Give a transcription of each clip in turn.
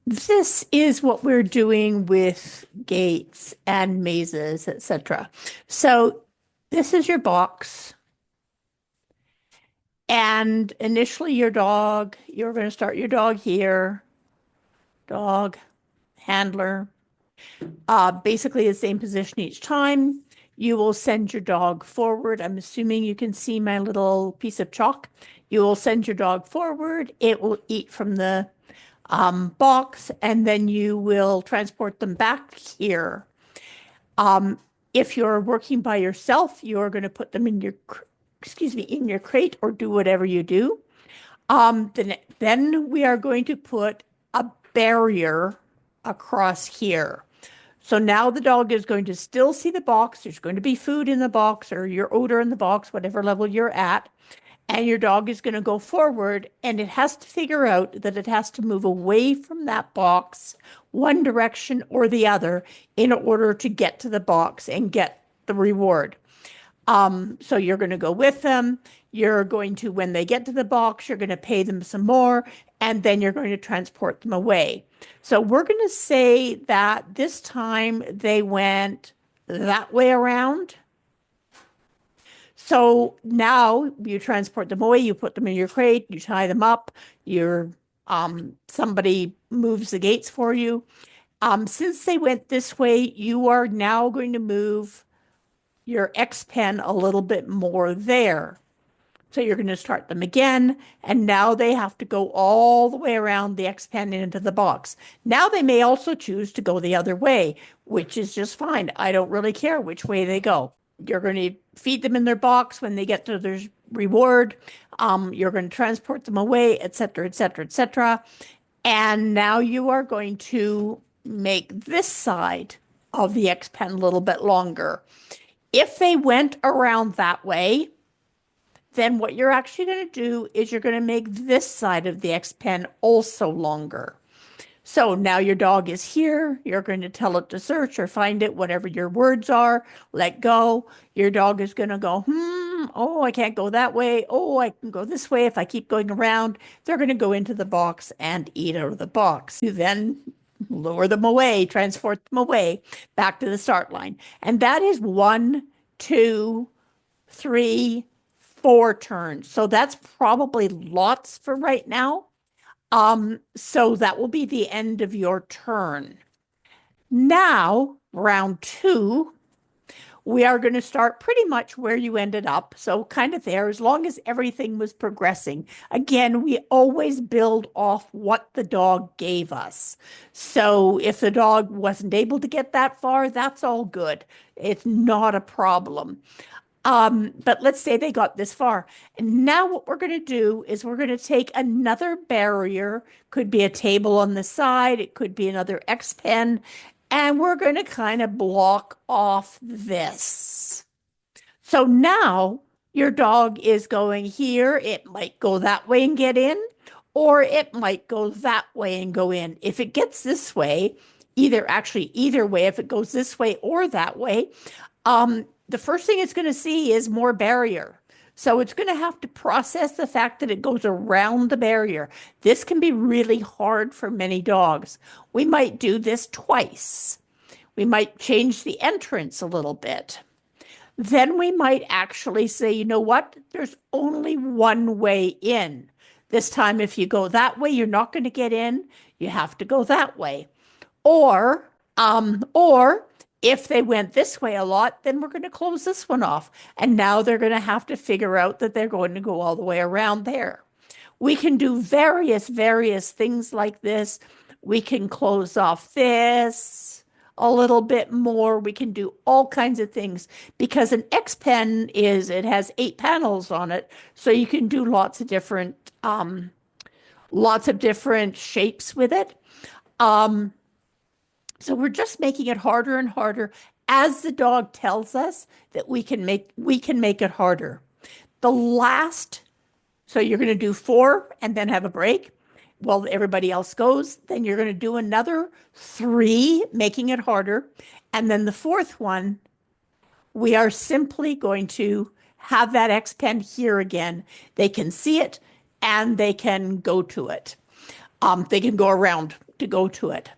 This is what we're doing with gates and mazes, etc. So this is your box. And initially you're going to start your dog here, dog, handler, basically the same position each time. You will send your dog forward. I'm assuming you can see my little piece of chalk. You will send your dog forward. It will eat from the box, and then you will transport them back here. Um, if you're working by yourself, you're going to put them in your, in your crate or do whatever you do. Then we are going to put a barrier across here. So now the dog is going to still see the box. There's going to be food in the box or your odor in the box, whatever level you're at. And your dog is going to go forward and it has to figure out that it has to move away from that box one direction or the other in order to get to the box and get the reward. So you're going to go with them. You're going to, when they get to the box, you're going to pay them some more, and then you're going to transport them away. So we're going to say that this time they went that way around. So now you transport them away, you put them in your crate, you tie them up, somebody moves the gates for you. Since they went this way, you are now going to move your X pen a little bit more there. So you're going to start them again, and now they have to go all the way around the X pen into the box. Now they may also choose to go the other way, which is just fine. I don't really care which way they go. You're going to feed them in their box when they get to their reward. You're going to transport them away, etc., etc., etc. And now you are going to make this side of the X pen a little bit longer. If they went around that way, then what you're actually going to do is you're going to make this side of the X pen also longer. So now your dog is here. You're going to tell it to search or find it, whatever your words are. Let go. Your dog is going to go, oh, I can't go that way. Oh, I can go this way. If I keep going around, they're going to go into the box and eat out of the box. You then lower them away, transport them away back to the start line. And that is 1, 2, 3, 4 turns. So that's probably lots for right now. So that will be the end of your turn. Now, round 2, we are going to start pretty much where you ended up. So kind of there, as long as everything was progressing. Again, we always build off what the dog gave us. So if the dog wasn't able to get that far, that's all good. It's not a problem. But let's say they got this far. And now what we're going to do is we're going to take another barrier, could be a table on the side, it could be another X pen, and we're going to kind of block off this. So now your dog is going here. It might go that way and get in, or it might go that way and go in. If it gets this way, either way, if it goes this way or that way, the first thing it's going to see is more barrier. So it's going to have to process the fact that it goes around the barrier. This can be really hard for many dogs. We might do this twice. We might change the entrance a little bit. Then we might actually say, you know what? There's only one way in. This time, if you go that way, you're not going to get in. You have to go that way. Or if they went this way a lot, then we're going to close this one off. And now they're going to have to figure out that they're going to go all the way around there. We can do various things like this. We can close off this a little bit more. We can do all kinds of things because an X pen it has 8 panels on it. So you can do lots of different shapes with it. So we're just making it harder and harder as the dog tells us that we can make it harder. So you're going to do 4 and then have a break while everybody else goes. Then you're going to do another 3, making it harder. And then the 4th one, we are simply going to have that X pen here again. They can see it and they can go to it. They can go around to go to it.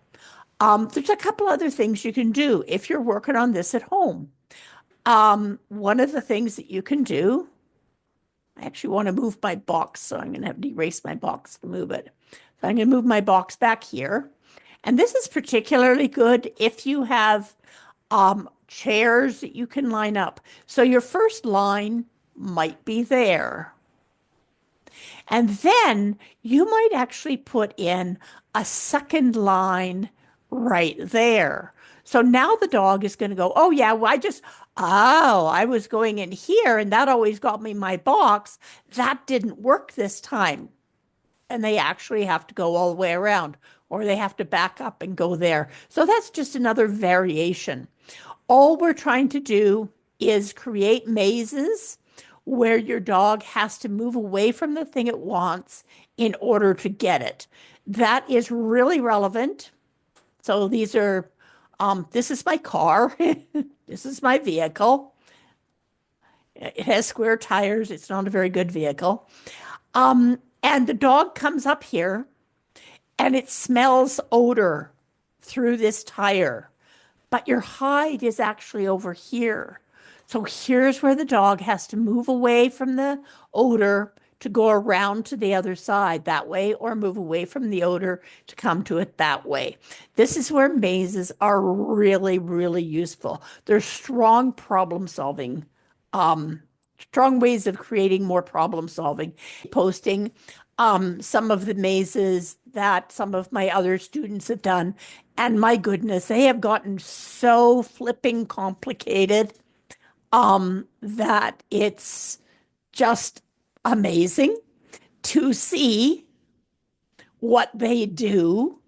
There's a couple other things you can do if you're working on this at home. One of the things that you can do, I actually want to move my box, so I'm going to have to erase my box to move it. So I'm going to move my box back here. And this is particularly good if you have chairs that you can line up. So your first line might be there. And then you might actually put in a second line right there. So now the dog is going to go, oh, yeah, well, I was going in here and that always got me my box. That didn't work this time. And they actually have to go all the way around, or they have to back up and go there. So that's just another variation. All we're trying to do is create mazes where your dog has to move away from the thing it wants in order to get it. That is really relevant. So these are, this is my car. This is my vehicle. It has square tires. It's not a very good vehicle. And the dog comes up here and it smells odor through this tire, but your hide is actually over here. So here's where the dog has to move away from the odor to go around to the other side that way, or move away from the odor to come to it that way. This is where mazes are really, really useful. They're strong problem solving, strong ways of creating more problem solving. Posting some of the mazes that some of my other students have done. And my goodness, they have gotten so flipping complicated that it's just amazing to see what they do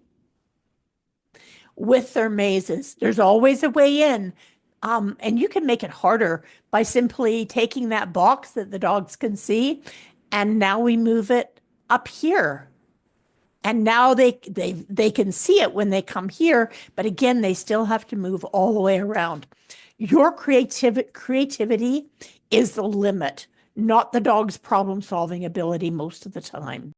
with their mazes. There's always a way in. And you can make it harder by simply taking that box that the dogs can see, and now we move it up here. And now they can see it when they come here, but again, they still have to move all the way around. Your creativity is the limit, not the dog's problem-solving ability most of the time.